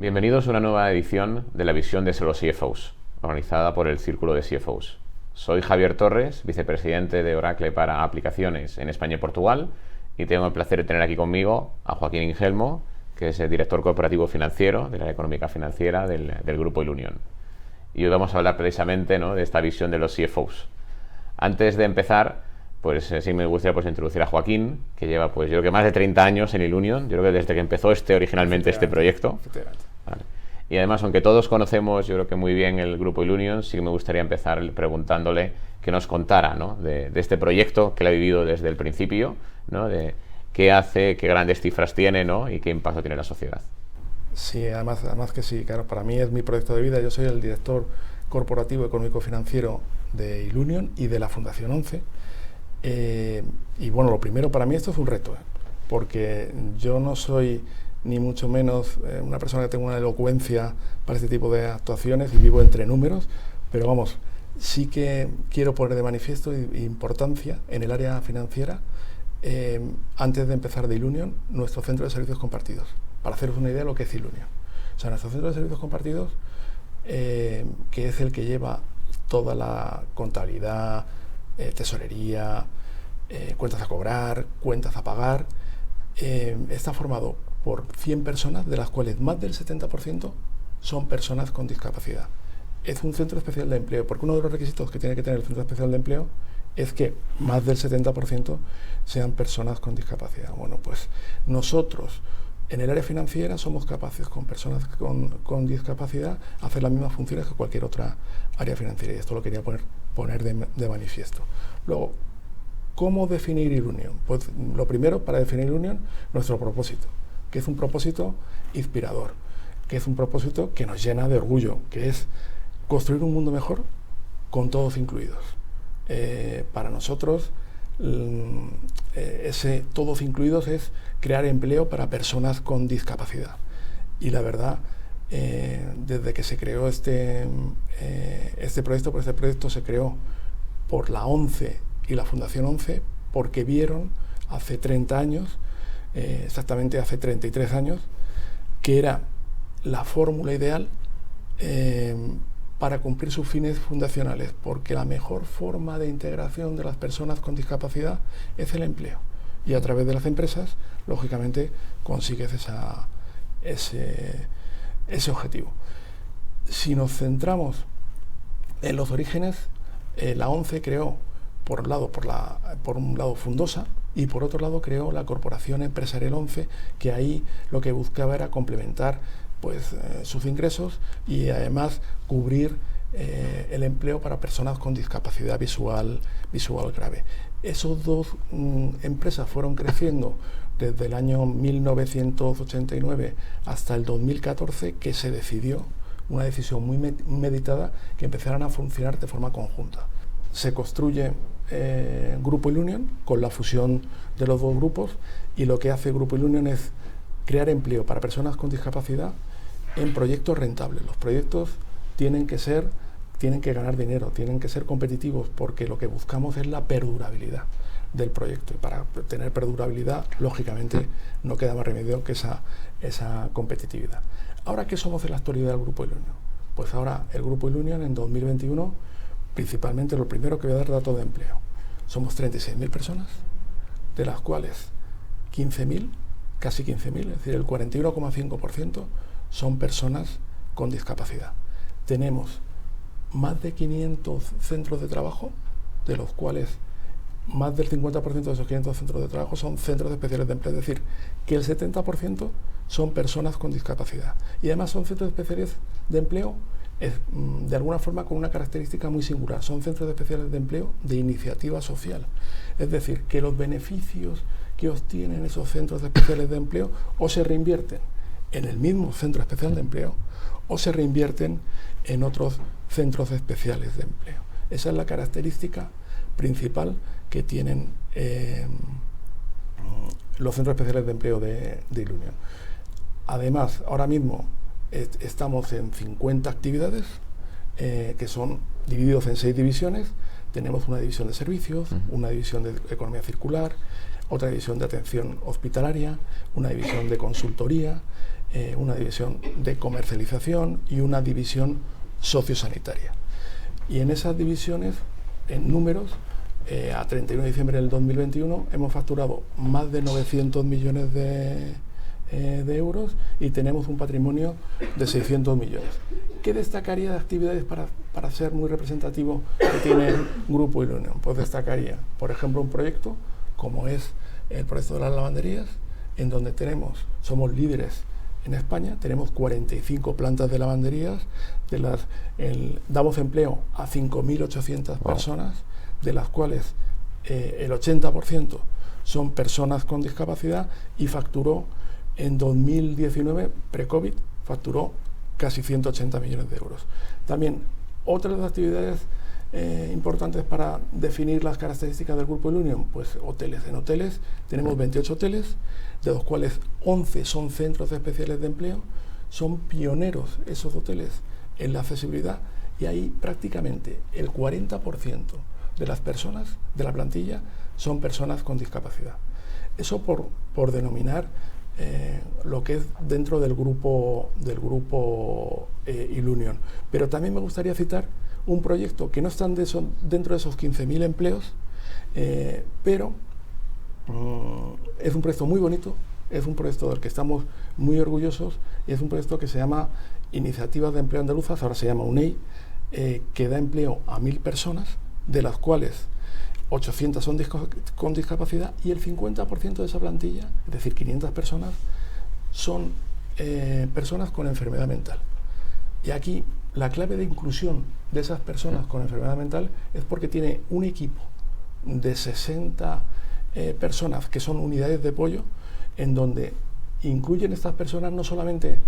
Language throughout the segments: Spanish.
Bienvenidos a una nueva edición de la visión de los CFOs, organizada por el Círculo de CFOs. Soy Javier Torres, vicepresidente de Oracle para aplicaciones en España y Portugal, y tengo el placer de tener aquí conmigo a Joaquín Ingelmo, que es el director corporativo financiero de la económica financiera del Grupo Ilunion. Y hoy vamos a hablar precisamente, ¿no?, de esta visión de los CFOs. Antes de empezar, pues sí me gustaría introducir a Joaquín, que lleva yo creo que más de 30 años en Ilunion. Yo creo que desde que empezó originalmente este proyecto. Vale. Y además, aunque todos conocemos yo creo que muy bien el Grupo Ilunion, sí que me gustaría empezar preguntándole que nos contara, ¿no?, de este proyecto que él ha vivido desde el principio, ¿no?, de qué hace, qué grandes cifras tiene, ¿no?, y qué impacto tiene en la sociedad. Sí, además que sí, claro, para mí es mi proyecto de vida. Yo soy el director corporativo económico financiero de Ilunion y de la Fundación 11. Y bueno, lo primero, para mí esto es un reto, porque yo no soy ni mucho menos una persona que tenga una elocuencia para este tipo de actuaciones y vivo entre números, pero vamos, sí que quiero poner de manifiesto importancia en el área financiera. Antes de empezar de Ilunion, nuestro centro de servicios compartidos, para haceros una idea de lo que es Ilunion. O sea, nuestro centro de servicios compartidos, que es el que lleva toda la contabilidad, tesorería, cuentas a cobrar, cuentas a pagar, está formado por 100 personas, de las cuales más del 70% son personas con discapacidad. Es un centro especial de empleo, porque uno de los requisitos que tiene que tener el centro especial de empleo es que más del 70% sean personas con discapacidad. Bueno, pues nosotros en el área financiera somos capaces, con personas con discapacidad, hacer las mismas funciones que cualquier otra área financiera, y esto lo quería poner de manifiesto. Luego, ¿cómo definir Ilunion? Pues lo primero, para definir Ilunion, nuestro propósito, que es un propósito inspirador, que es un propósito que nos llena de orgullo, que es construir un mundo mejor con todos incluidos. Para nosotros, ese todos incluidos es crear empleo para personas con discapacidad. Y la verdad, desde que se creó este proyecto, pues este proyecto se creó por la 11 y la Fundación 11, porque vieron hace 30 años, exactamente hace 33 años, que era la fórmula ideal para cumplir sus fines fundacionales, porque la mejor forma de integración de las personas con discapacidad es el empleo, y a través de las empresas, lógicamente, consigues ese objetivo. Si nos centramos en los orígenes, la ONCE creó, por un lado Fundosa, y por otro lado creó la Corporación Empresarial 11, que ahí lo que buscaba era complementar sus ingresos y además cubrir el empleo para personas con discapacidad visual grave. Esas dos empresas fueron creciendo desde el año 1989 hasta el 2014, que se decidió, una decisión muy meditada, que empezaran a funcionar de forma conjunta. Se construye Grupo Ilunion con la fusión de los dos grupos, y lo que hace Grupo Ilunion es crear empleo para personas con discapacidad en proyectos rentables. Los proyectos tienen que ganar dinero, tienen que ser competitivos, porque lo que buscamos es la perdurabilidad del proyecto, y para tener perdurabilidad, lógicamente, no queda más remedio que esa competitividad. Ahora, ¿qué somos en la actualidad del Grupo Ilunion? Pues ahora el Grupo Ilunion en 2021, principalmente, lo primero que voy a dar datos de empleo. Somos 36.000 personas, de las cuales 15.000, casi 15.000, es decir, el 41,5% son personas con discapacidad. Tenemos más de 500 centros de trabajo, de los cuales más del 50% de esos 500 centros de trabajo son centros especiales de empleo, es decir, que el 70% son personas con discapacidad. Y además son centros especiales de empleo, de alguna forma, con una característica muy singular. Son centros especiales de empleo de iniciativa social. Es decir, que los beneficios que obtienen esos centros especiales de empleo o se reinvierten en el mismo centro especial de empleo o se reinvierten en otros centros especiales de empleo. Esa es la característica principal que tienen los centros especiales de empleo de Ilunion. Además, ahora mismo estamos en 50 actividades que son divididos en 6 divisiones. Tenemos una división de servicios, una división de economía circular, otra división de atención hospitalaria, una división de consultoría, una división de comercialización y una división sociosanitaria. Y en esas divisiones, en números, a 31 de diciembre del 2021 hemos facturado más de 900 millones de euros y tenemos un patrimonio de 600 millones. ¿Qué destacaría de actividades para ser muy representativo que tiene Grupo Ilunion? Pues destacaría, por ejemplo, un proyecto como es el proyecto de las lavanderías, en donde somos líderes en España, tenemos 45 plantas de lavanderías, damos empleo a 5.800 personas, de las cuales el 80% son personas con discapacidad, y facturó en 2019, pre-COVID, facturó casi 180 millones de euros. También otras actividades importantes para definir las características del Grupo Ilunion, pues hoteles. En hoteles tenemos 28 hoteles, de los cuales 11 son centros especiales de empleo. Son pioneros esos hoteles en la accesibilidad, y ahí prácticamente el 40% de las personas de la plantilla son personas con discapacidad. Eso por denominar lo que es dentro del grupo Ilunion. Pero también me gustaría citar un proyecto que no está dentro de esos 15.000 empleos, pero es un proyecto muy bonito, es un proyecto del que estamos muy orgullosos, y es un proyecto que se llama Iniciativas de Empleo Andaluzas, ahora se llama UNEI, que da empleo a 1.000 personas, de las cuales 800 son con discapacidad, y el 50% de esa plantilla, es decir, 500 personas, son personas con enfermedad mental. Y aquí la clave de inclusión de esas personas con enfermedad mental es porque tiene un equipo de 60 personas que son unidades de apoyo, en donde incluyen estas personas no solamente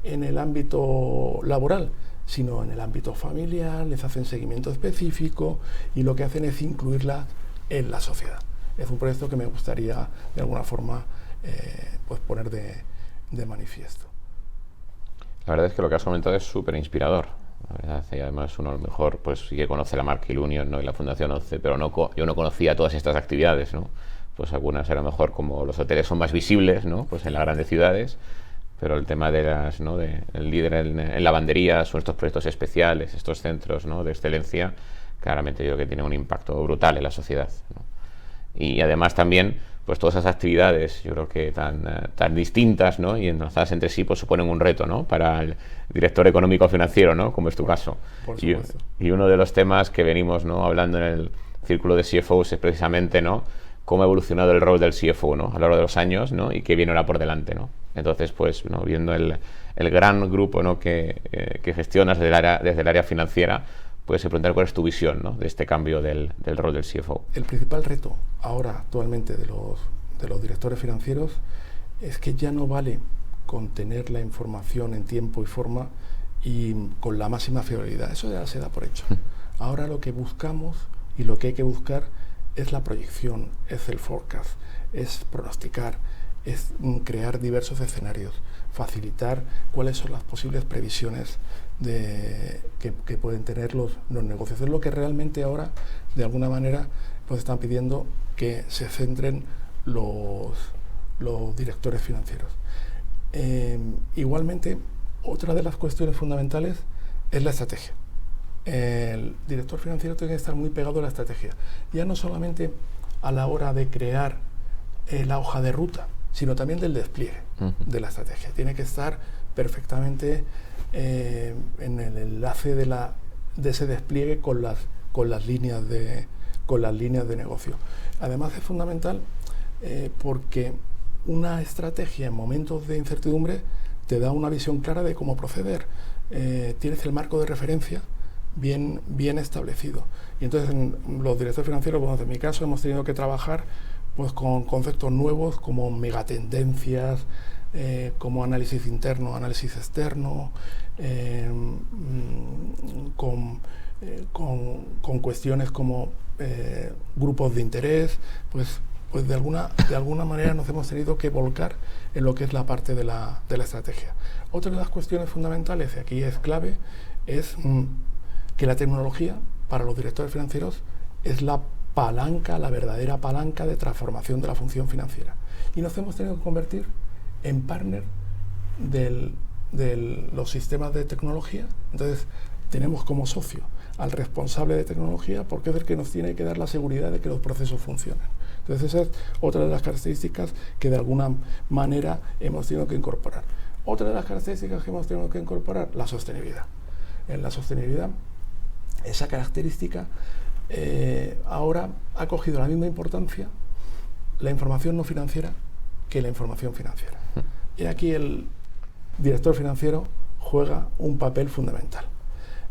en el ámbito laboral, sino en el ámbito familiar, les hacen seguimiento específico, y lo que hacen es incluirlas en la sociedad. Es un proyecto que me gustaría de alguna forma pues poner de manifiesto. La verdad es que lo que has comentado es súper inspirador. La verdad, y además uno a lo mejor pues sí que conoce la marca Ilunion, ¿no?, y la Fundación ONCE, pero yo no conocía todas estas actividades, ¿no? Pues algunas a lo mejor, como los hoteles son más visibles, ¿no?, pues en las grandes ciudades, pero el tema de el líder en lavanderías o estos proyectos especiales, estos centros, ¿no?, de excelencia, claramente yo creo que tiene un impacto brutal en la sociedad, ¿no? Y además también, pues todas esas actividades, yo creo que tan distintas, ¿no?, y enlazadas entre sí, pues suponen un reto, ¿no?, para el director económico financiero, ¿no?, como es tu caso. Por supuesto. Y uno de los temas que venimos, ¿no?, hablando en el círculo de CFOs es precisamente, ¿no?, cómo ha evolucionado el rol del CFO, ¿no?, a lo largo de los años, ¿no?, y qué viene ahora por delante, ¿no? Entonces, pues, ¿no?, viendo el gran grupo, ¿no?, que gestionas desde el área financiera, puedes preguntar cuál es tu visión, ¿no?, de este cambio del rol del CFO. El principal reto ahora actualmente de los directores financieros es que ya no vale con tener la información en tiempo y forma y con la máxima fiabilidad. Eso ya se da por hecho. Ahora lo que buscamos y lo que hay que buscar es la proyección, es el forecast, es pronosticar, es crear diversos escenarios, facilitar cuáles son las posibles previsiones que pueden tener los negocios. Es lo que realmente ahora, de alguna manera, pues están pidiendo que se centren los directores financieros. Igualmente, otra de las cuestiones fundamentales es la estrategia. El director financiero tiene que estar muy pegado a la estrategia, ya no solamente a la hora de crear la hoja de ruta, sino también del despliegue de la estrategia. Tiene que estar perfectamente en el enlace de ese despliegue con las líneas de negocio. Además es fundamental porque una estrategia en momentos de incertidumbre te da una visión clara de cómo proceder. Tienes el marco de referencia bien establecido. Y entonces los directores financieros, bueno, en mi caso hemos tenido que trabajar pues con conceptos nuevos como megatendencias, como análisis interno, análisis externo, con cuestiones como grupos de interés, pues de alguna manera nos hemos tenido que volcar en lo que es la parte de la estrategia. Otra de las cuestiones fundamentales, y aquí es clave, es que la tecnología para los directores financieros es la palanca, la verdadera palanca de transformación de la función financiera. Y nos hemos tenido que convertir en partner de los sistemas de tecnología. Entonces, tenemos como socio al responsable de tecnología, porque es el que nos tiene que dar la seguridad de que los procesos funcionen. Entonces, esa es otra de las características que de alguna manera hemos tenido que incorporar. Otra de las características que hemos tenido que incorporar, la sostenibilidad. En la sostenibilidad, esa característica ahora ha cogido la misma importancia la información no financiera que la información financiera. Y aquí el director financiero juega un papel fundamental.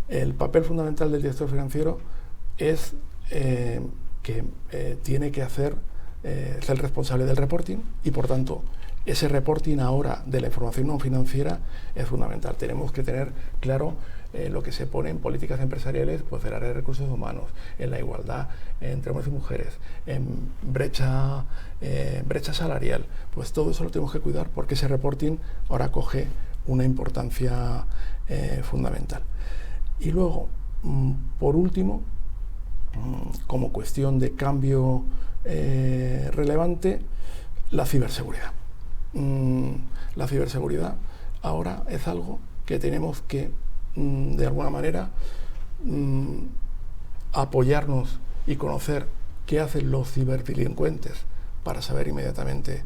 El papel fundamental del director financiero es que tiene que ser el responsable del reporting, y por tanto ese reporting ahora de la información no financiera es fundamental. Tenemos que tener claro lo que se pone en políticas empresariales, pues del área de recursos humanos, en la igualdad entre hombres y mujeres, en brecha salarial. Pues todo eso lo tenemos que cuidar, porque ese reporting ahora coge una importancia fundamental. Y luego, por último, como cuestión de cambio relevante, la ciberseguridad. La ciberseguridad ahora es algo que tenemos que, de alguna manera, apoyarnos y conocer qué hacen los ciberdelincuentes para saber inmediatamente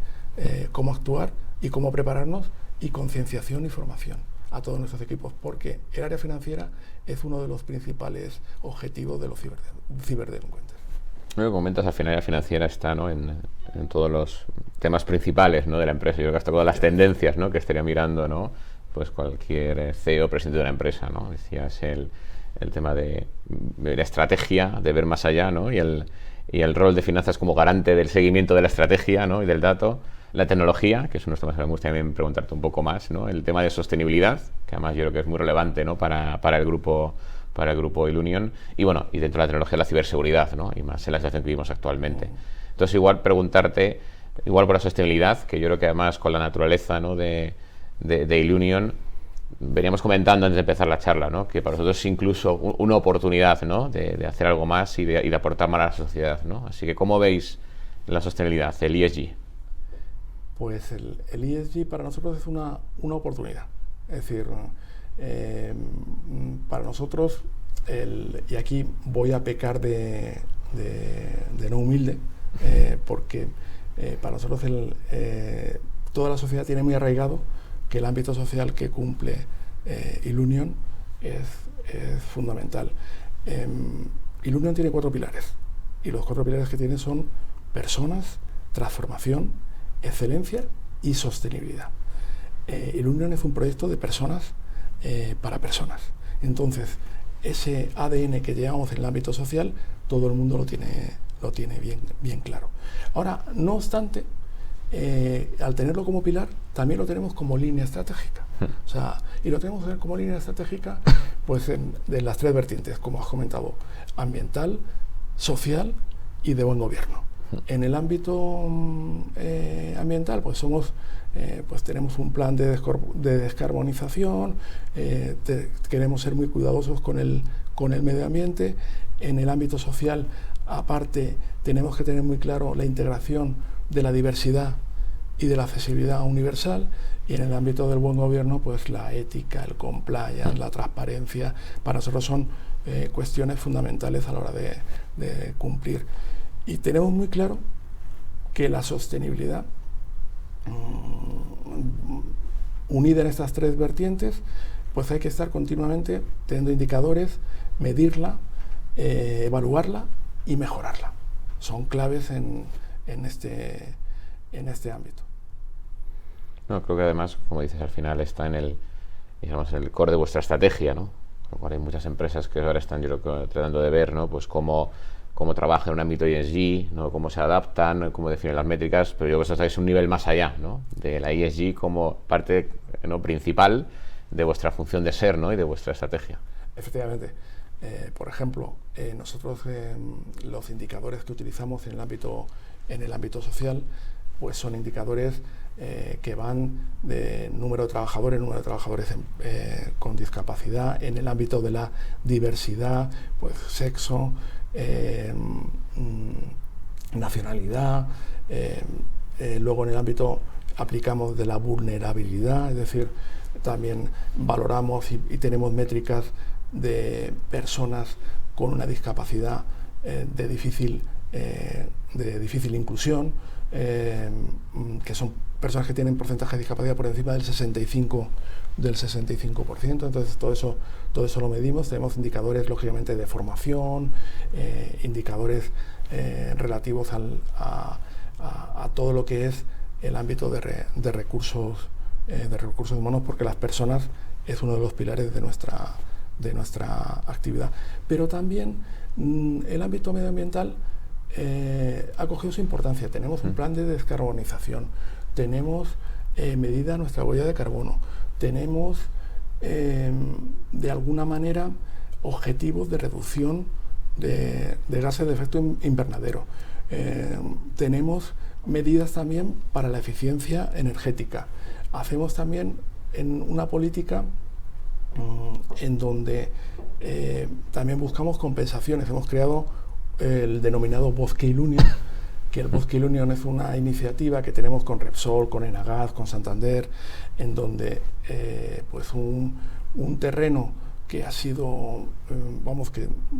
cómo actuar y cómo prepararnos, y concienciación y formación a todos nuestros equipos, porque el área financiera es uno de los principales objetivos de los ciberdelincuentes. Lo que comentas, al final la financiera está, ¿no?, en todos los temas principales, ¿no?, de la empresa. Yo creo que hasta todas las tendencias, ¿no?, que estaría mirando, ¿no?, pues cualquier CEO o presidente de una empresa, ¿no? Decías el tema de la estrategia, de ver más allá, ¿no?, y el rol de finanzas como garante del seguimiento de la estrategia, ¿no?, y del dato. La tecnología, que es unos temas que me gusta también preguntarte un poco más, ¿no? El tema de sostenibilidad, que además yo creo que es muy relevante, ¿no?, para el grupo Ilunion. Y bueno, y dentro de la tecnología, la ciberseguridad, ¿no?, y más en la situación que vivimos actualmente. Entonces, igual preguntarte, igual por la sostenibilidad, que yo creo que además con la naturaleza, ¿no?, de Ilunion, veníamos comentando antes de empezar la charla, ¿no?, que para nosotros es incluso una oportunidad, ¿no?, de hacer algo más y de aportar más a la sociedad, ¿no? Así que, ¿cómo veis la sostenibilidad, el ESG? Pues el ESG para nosotros es una oportunidad. Es decir, para nosotros, y aquí voy a pecar de no humilde, porque para nosotros toda la sociedad tiene muy arraigado que el ámbito social que cumple Ilunion es fundamental. Ilunion tiene 4 pilares, y los 4 pilares que tiene son personas, transformación, excelencia y sostenibilidad. Ilunion es un proyecto de personas para personas. Entonces, ese ADN que llevamos en el ámbito social, todo el mundo lo tiene bien claro. Ahora, no obstante, al tenerlo como pilar, también lo tenemos como línea estratégica. O sea, y lo tenemos como línea estratégica, pues de las 3 vertientes, como has comentado: ambiental, social y de buen gobierno. En el ámbito ambiental, pues tenemos un plan de descarbonización, queremos ser muy cuidadosos con el medio ambiente. En el ámbito social, aparte, tenemos que tener muy claro la integración de la diversidad y de la accesibilidad universal. Y en el ámbito del buen gobierno, pues la ética, el compliance, la transparencia, para nosotros son cuestiones fundamentales a la hora de cumplir. Y tenemos muy claro que la sostenibilidad, unida en estas 3 vertientes, pues hay que estar continuamente teniendo indicadores, medirla, evaluarla y mejorarla. Son claves en este ámbito. No, creo que además, como dices, al final está en el core de vuestra estrategia, ¿no? Lo cual hay muchas empresas que ahora están, yo creo, tratando de ver, ¿no?, pues cómo trabajan en un ámbito ESG, ¿no?, cómo se adaptan, cómo definen las métricas, pero yo creo que eso es un nivel más allá, ¿no?, de la ESG como parte, ¿no?, principal de vuestra función de ser, ¿no?, y de vuestra estrategia. Efectivamente. Por ejemplo, nosotros los indicadores que utilizamos en el ámbito social, pues son indicadores que van de número de trabajadores con discapacidad. En el ámbito de la diversidad, pues sexo, nacionalidad. Luego en el ámbito aplicamos de la vulnerabilidad, es decir, también valoramos y tenemos métricas de personas con una discapacidad de difícil inclusión, que son personas que tienen porcentaje de discapacidad por encima del 65%. Entonces todo eso lo medimos. Tenemos indicadores lógicamente de formación, indicadores relativos a todo lo que es el ámbito de recursos humanos, porque las personas es uno de los pilares de nuestra actividad. Pero también el ámbito medioambiental ha cogido su importancia. Tenemos un plan de descarbonización, tenemos medida nuestra huella de carbono, tenemos de alguna manera objetivos de reducción de gases de efecto invernadero. Tenemos medidas también para la eficiencia energética. Hacemos también una política en donde también buscamos compensaciones. Hemos creado el denominado Bosque Ilunion, que el Bosque Ilunion es una iniciativa que tenemos con Repsol, con Enagás, con Santander, en donde pues un terreno que ha sido,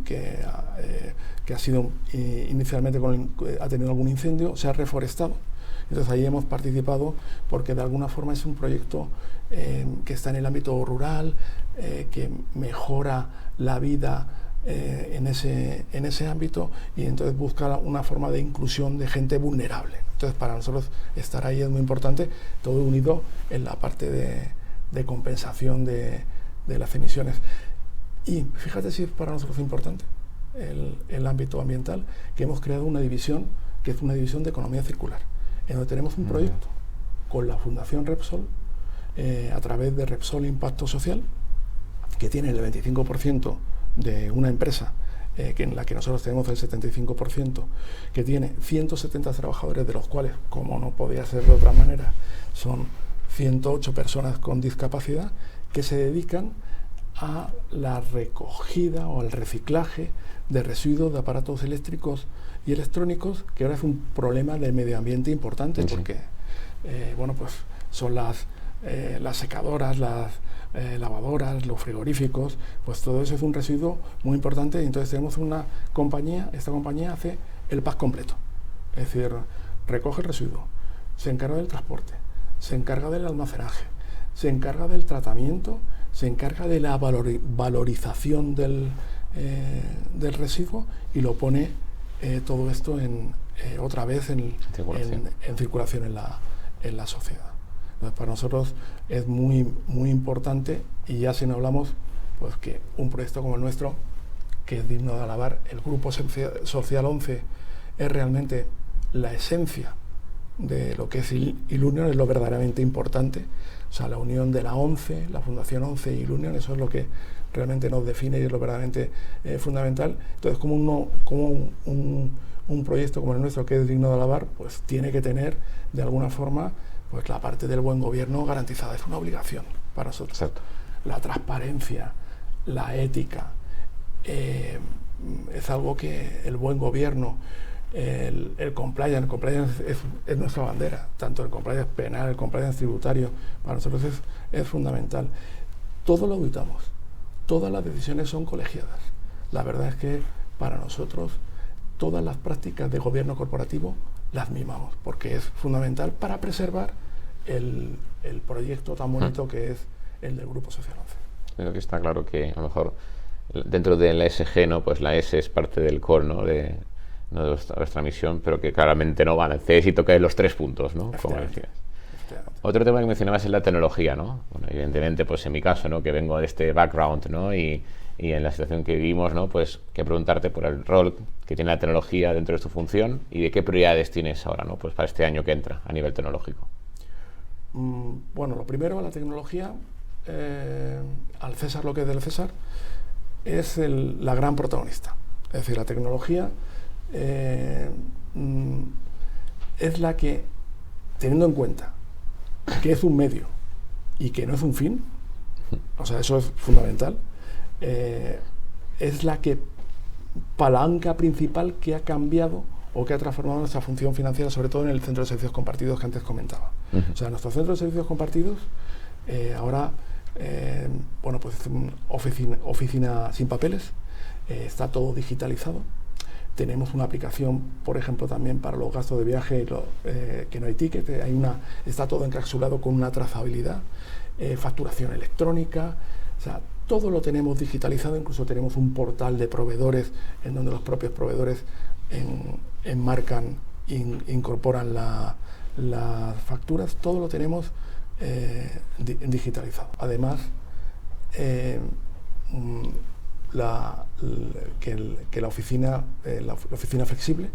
que ha sido inicialmente ha tenido algún incendio, se ha reforestado. Entonces ahí hemos participado porque de alguna forma es un proyecto que está en el ámbito rural, que mejora la vida en ese ámbito, y entonces busca una forma de inclusión de gente vulnerable. Entonces para nosotros estar ahí es muy importante, todo unido en la parte de compensación de las emisiones. Y fíjate si es para nosotros importante el ámbito ambiental, que hemos creado una división que es una división de economía circular, en donde tenemos un proyecto con la Fundación Repsol, a través de Repsol Impacto Social, que tiene el 25% de una empresa en la que nosotros tenemos el 75%, que tiene 170 trabajadores, de los cuales, como no podía ser de otra manera, son 108 personas con discapacidad, que se dedican a la recogida o al reciclaje de residuos de aparatos eléctricos y electrónicos, que ahora es un problema del medio ambiente importante, sí, porque pues son las secadoras, las lavadoras, los frigoríficos, pues todo eso es un residuo muy importante. Y entonces tenemos una compañía, esta compañía hace el pack completo, es decir, recoge el residuo, se encarga del transporte, se encarga del almacenaje, se encarga del tratamiento, se encarga de la valorización del residuo, y lo pone todo esto otra vez en circulación en la sociedad. Entonces, para nosotros es muy, muy importante, y ya si no hablamos, pues que un proyecto como el nuestro, que es digno de alabar, el Grupo Social 11 es realmente la esencia de lo que es Ilunion, es lo verdaderamente importante. O sea, la unión de la 11, la Fundación 11 y Ilunion, eso es lo que realmente nos define y es lo verdaderamente fundamental. Entonces, como un proyecto como el nuestro, que es digno de alabar, pues tiene que tener de alguna forma pues la parte del buen gobierno garantizada. Es una obligación para nosotros. Exacto. La transparencia, la ética, es algo que el buen gobierno, el compliance es nuestra bandera, tanto el compliance penal, el compliance tributario, para nosotros es fundamental. Todo lo auditamos, todas las decisiones son colegiadas. La verdad es que para nosotros todas las prácticas de gobierno corporativo las mimamos, porque es fundamental para preservar el proyecto tan bonito que es el del Grupo Social 11. Creo que está claro que a lo mejor dentro de la ESG, ¿no? Pues la S es parte del core, ¿no? de nuestra misión, pero que claramente no va. Necesito que los 3 puntos, ¿no? Como decías. Otro tema que mencionabas es la tecnología, ¿no? Bueno, evidentemente, pues en mi caso, ¿no? Que vengo de este background, ¿no? Y en la situación que vivimos, ¿no? Pues que preguntarte por el rol que tiene la tecnología dentro de tu función y de qué prioridades tienes ahora, ¿no? Pues para este año que entra a nivel tecnológico. Bueno, lo primero, la tecnología, al César lo que es del César, es la gran protagonista. Es decir, la tecnología es la que, teniendo en cuenta que es un medio y que no es un fin, o sea, eso es fundamental, es la que palanca principal que ha cambiado o que ha transformado nuestra función financiera, sobre todo en el centro de servicios compartidos que antes comentaba. O sea, nuestro centro de servicios compartidos ahora, bueno, pues es una oficina sin papeles, está todo digitalizado. Tenemos una aplicación, por ejemplo, también para los gastos de viaje, que no hay ticket, está todo encapsulado con una trazabilidad, facturación electrónica, o sea, todo lo tenemos digitalizado, incluso tenemos un portal de proveedores en donde los propios proveedores enmarcan, incorporan las facturas, todo lo tenemos digitalizado. Además, que la oficina flexible,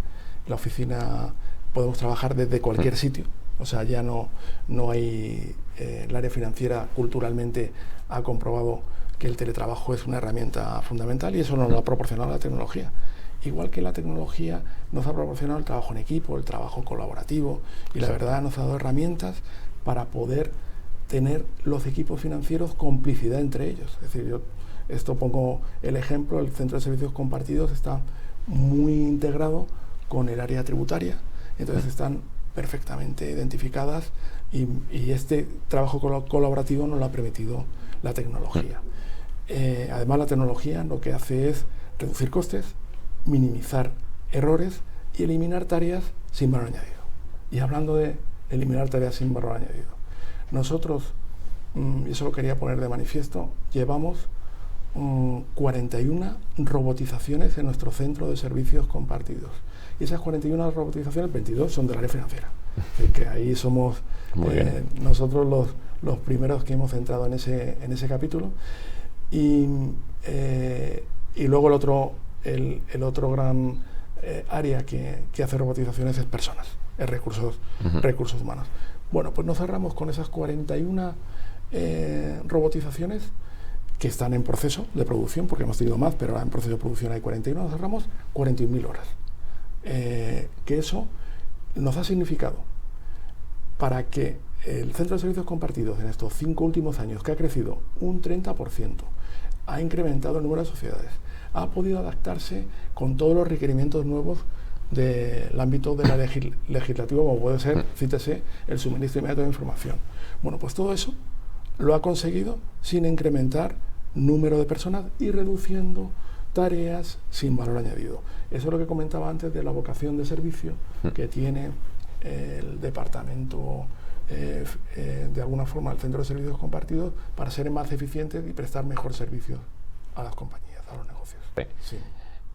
podemos trabajar desde cualquier sitio, o sea, ya no hay, el área financiera culturalmente ha comprobado que el teletrabajo es una herramienta fundamental y eso nos lo ha proporcionado la tecnología. Igual que la tecnología nos ha proporcionado el trabajo en equipo, el trabajo colaborativo, y la verdad nos ha dado herramientas para poder tener los equipos financieros complicidad entre ellos. Es decir, esto pongo el ejemplo, el centro de servicios compartidos está muy integrado con el área tributaria, entonces están perfectamente identificadas y este trabajo colaborativo nos lo ha permitido la tecnología. Además, la tecnología lo que hace es reducir costes, minimizar errores y eliminar tareas sin valor añadido. Y hablando de eliminar tareas sin valor añadido, nosotros, y eso lo quería poner de manifiesto, llevamos 41 robotizaciones en nuestro centro de servicios compartidos. Y esas 41 robotizaciones, 22 son del área financiera. Así que ahí somos nosotros los primeros que hemos entrado en ese capítulo. Y luego el otro gran área que hace robotizaciones es personas, es recursos humanos. Bueno, pues nos cerramos con esas 41 robotizaciones que están en proceso de producción, porque hemos tenido más, pero ahora en proceso de producción hay 41, nos cerramos 41.000 horas. Que eso nos ha significado para que el Centro de Servicios Compartidos en estos 5 últimos años, que ha crecido un 30%, ha incrementado el número de sociedades, ha podido adaptarse con todos los requerimientos nuevos del ámbito de la legislativo, como puede ser, cítese, el suministro inmediato de información. Bueno, pues todo eso lo ha conseguido sin incrementar número de personas y reduciendo tareas sin valor añadido. Eso es lo que comentaba antes de la vocación de servicio que tiene el departamento, de alguna forma el Centro de Servicios Compartidos, para ser más eficientes y prestar mejor servicio a las compañías, a los negocios. Sí. Sí.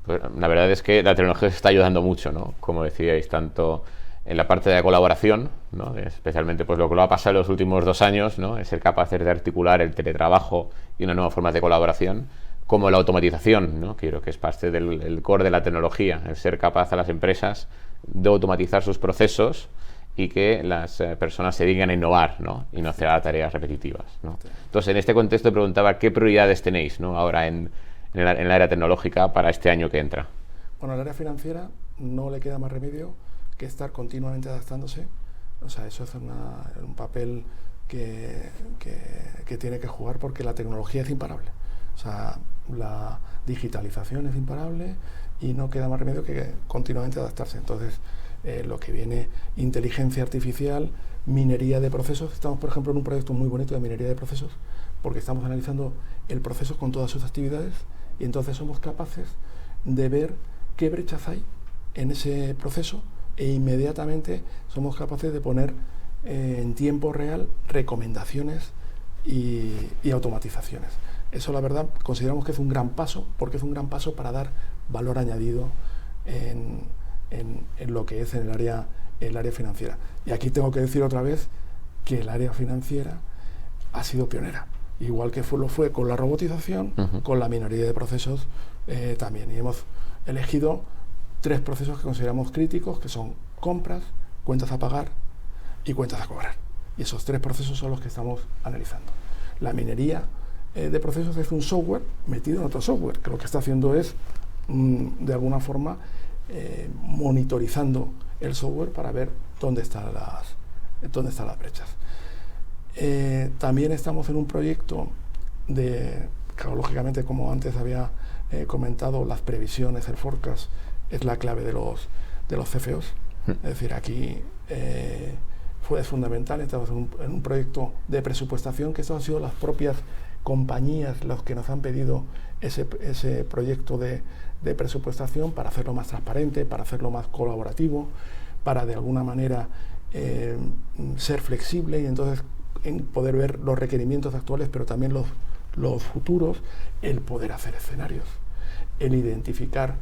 Pues la verdad es que la tecnología se está ayudando mucho, ¿no? Como decíais, tanto en la parte de la colaboración, ¿no? Especialmente pues lo que lo ha pasado en los últimos 2 años, ¿no? Es ser capaces de articular el teletrabajo y una nueva forma de colaboración, como la automatización, ¿no? Que creo que es parte del core de la tecnología, el ser capaz a las empresas de automatizar sus procesos y que las personas se dediquen a innovar, ¿no? Y no hacer tareas repetitivas, ¿no? Entonces, en este contexto preguntaba qué prioridades tenéis, ¿no? Ahora en el área tecnológica para este año que entra. Bueno, al área financiera no le queda más remedio que estar continuamente adaptándose. O sea, eso es un papel que tiene que jugar, porque la tecnología es imparable. O sea, la digitalización es imparable y no queda más remedio que continuamente adaptarse. Entonces, lo que viene, inteligencia artificial, minería de procesos. Estamos, por ejemplo, en un proyecto muy bonito de minería de procesos, porque estamos analizando el proceso con todas sus actividades y entonces somos capaces de ver qué brechas hay en ese proceso e inmediatamente somos capaces de poner en tiempo real recomendaciones y automatizaciones. Eso, la verdad, consideramos que es un gran paso, porque es un gran paso para dar valor añadido en lo que es en el área financiera. Y aquí tengo que decir otra vez que el área financiera ha sido pionera, igual que lo fue con la robotización, con la minería de procesos también. Y hemos elegido 3 procesos que consideramos críticos, que son compras, cuentas a pagar y cuentas a cobrar. Y esos 3 procesos son los que estamos analizando. La minería de procesos es un software metido en otro software, que lo que está haciendo es, de alguna forma, monitorizando el software para ver dónde están las brechas. También estamos en un proyecto de, lógicamente, como antes había comentado, las previsiones, el forecast, es la clave de los CFOs. Es decir, aquí fue fundamental. Estamos en un proyecto de presupuestación, que esto han sido las propias compañías los que nos han pedido ese proyecto de presupuestación para hacerlo más transparente, para hacerlo más colaborativo, para de alguna manera ser flexible y entonces poder ver los requerimientos actuales, pero también los futuros, el poder hacer escenarios, el identificar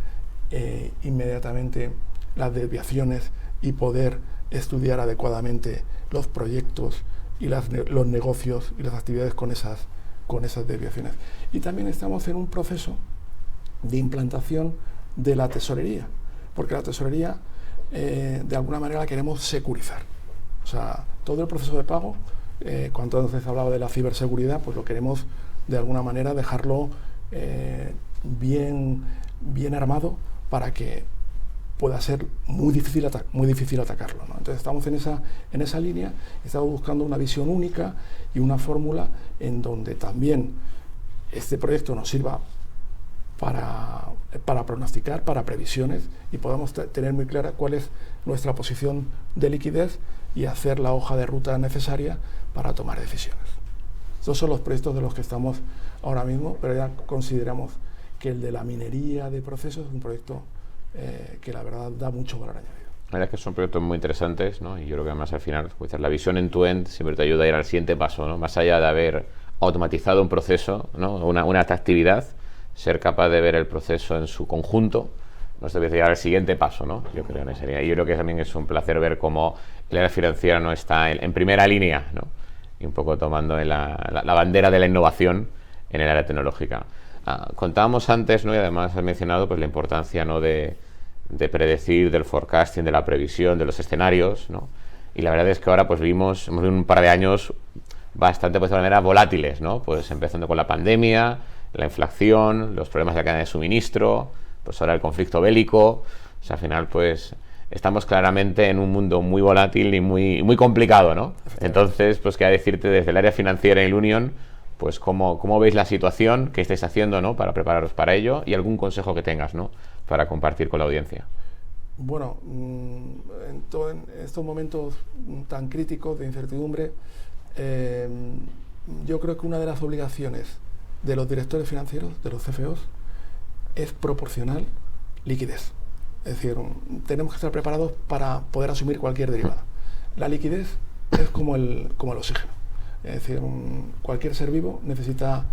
inmediatamente las desviaciones y poder estudiar adecuadamente los proyectos y los negocios y las actividades con esas desviaciones. Y también estamos en un proceso de implantación de la tesorería, porque la tesorería de alguna manera la queremos securizar. O sea, todo el proceso de pago, cuando entonces hablaba de la ciberseguridad, pues lo queremos de alguna manera dejarlo bien armado para que pueda ser muy difícil atacarlo, ¿no? Entonces estamos en esa línea, estamos buscando una visión única y una fórmula en donde también este proyecto nos sirva para pronosticar, para previsiones, y podamos tener muy clara cuál es nuestra posición de liquidez y hacer la hoja de ruta necesaria para tomar decisiones. Estos son los proyectos de los que estamos ahora mismo, pero ya consideramos que el de la minería de procesos es un proyecto que la verdad da mucho valor añadido. La verdad es que son proyectos muy interesantes, ¿no? Y yo creo que además al final, pues, la visión end-to-end siempre te ayuda a ir al siguiente paso, ¿no? Más allá de haber automatizado un proceso, ¿no? una actividad, ser capaz de ver el proceso en su conjunto nos debe llegar al siguiente paso, ¿no? Yo creo en esa línea. Y yo creo que también es un placer ver cómo el área financiera no está en primera línea, ¿no? Y un poco tomando la bandera de la innovación en el área tecnológica. Contábamos antes, ¿no? Y además has mencionado, pues, la importancia, ¿no? de predecir, del forecasting, de la previsión, de los escenarios, ¿no? Y la verdad es que ahora pues hemos vivido un par de años bastante, pues, de manera volátiles, ¿no? Pues empezando con la pandemia, la inflación, los problemas de la cadena de suministro, pues ahora el conflicto bélico. O sea, al final, pues estamos claramente en un mundo muy volátil y muy complicado, ¿no? Entonces, pues quería decirte desde el área financiera en Ilunion, pues cómo veis la situación, qué estáis haciendo, ¿no? Para prepararos para ello, y algún consejo que tengas, ¿no? Para compartir con la audiencia. Bueno, en estos momentos tan críticos de incertidumbre, yo creo que una de las obligaciones de los directores financieros, de los CFOs, es proporcionar liquidez. Es decir, tenemos que estar preparados para poder asumir cualquier derivada. La liquidez es como el oxígeno. Es decir, cualquier ser vivo necesita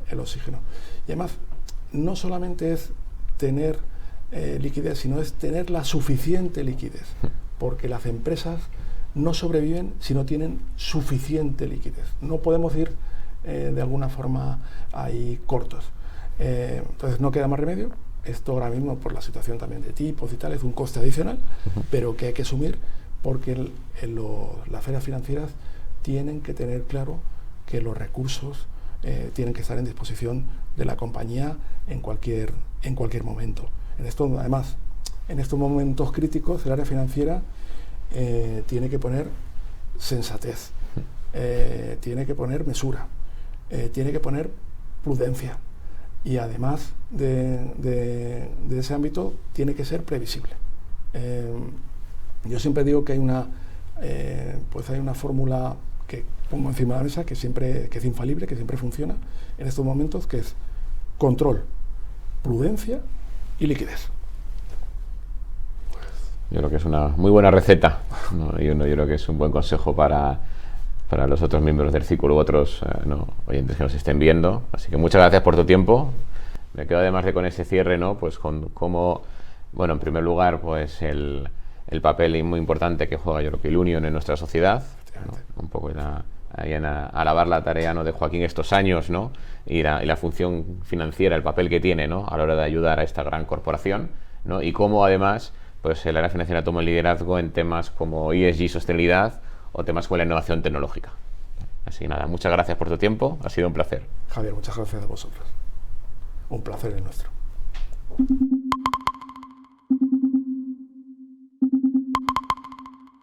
el oxígeno. Y además, no solamente es tener liquidez, sino es tener la suficiente liquidez, porque las empresas no sobreviven si no tienen suficiente liquidez. No podemos ir de alguna forma ahí cortos. Entonces no queda más remedio. Esto ahora mismo, por la situación también de tipos y tal, es un coste adicional, pero que hay que asumir, porque las ferias financieras tienen que tener claro que los recursos tienen que estar en disposición de la compañía en cualquier momento. Además, en estos momentos críticos, el área financiera tiene que poner sensatez, tiene que poner mesura, tiene que poner prudencia, y además de ese ámbito tiene que ser previsible. Yo siempre digo que hay una fórmula que pongo encima de la mesa, que es infalible, que siempre funciona en estos momentos, que es control, prudencia y liquidez. Yo creo que es una muy buena receta, ¿no? Yo creo que es un buen consejo para los otros miembros del círculo u otros oyentes que nos estén viendo. Así que muchas gracias por tu tiempo. Me quedo además con ese cierre, ¿no? Pues con cómo, bueno, en primer lugar, pues el papel muy importante que juega, yo creo, que Ilunion en nuestra sociedad, ¿no? Un poco alabar la tarea, ¿no? de Joaquín estos años, ¿no? y la función financiera, el papel que tiene, ¿no? A la hora de ayudar a esta gran corporación, ¿no? Y cómo además, pues, el área financiera toma el liderazgo en temas como ESG, sostenibilidad, o temas como la innovación tecnológica. Así que nada, muchas gracias por tu tiempo, ha sido un placer. Javier, muchas gracias a vosotros. Un placer es nuestro.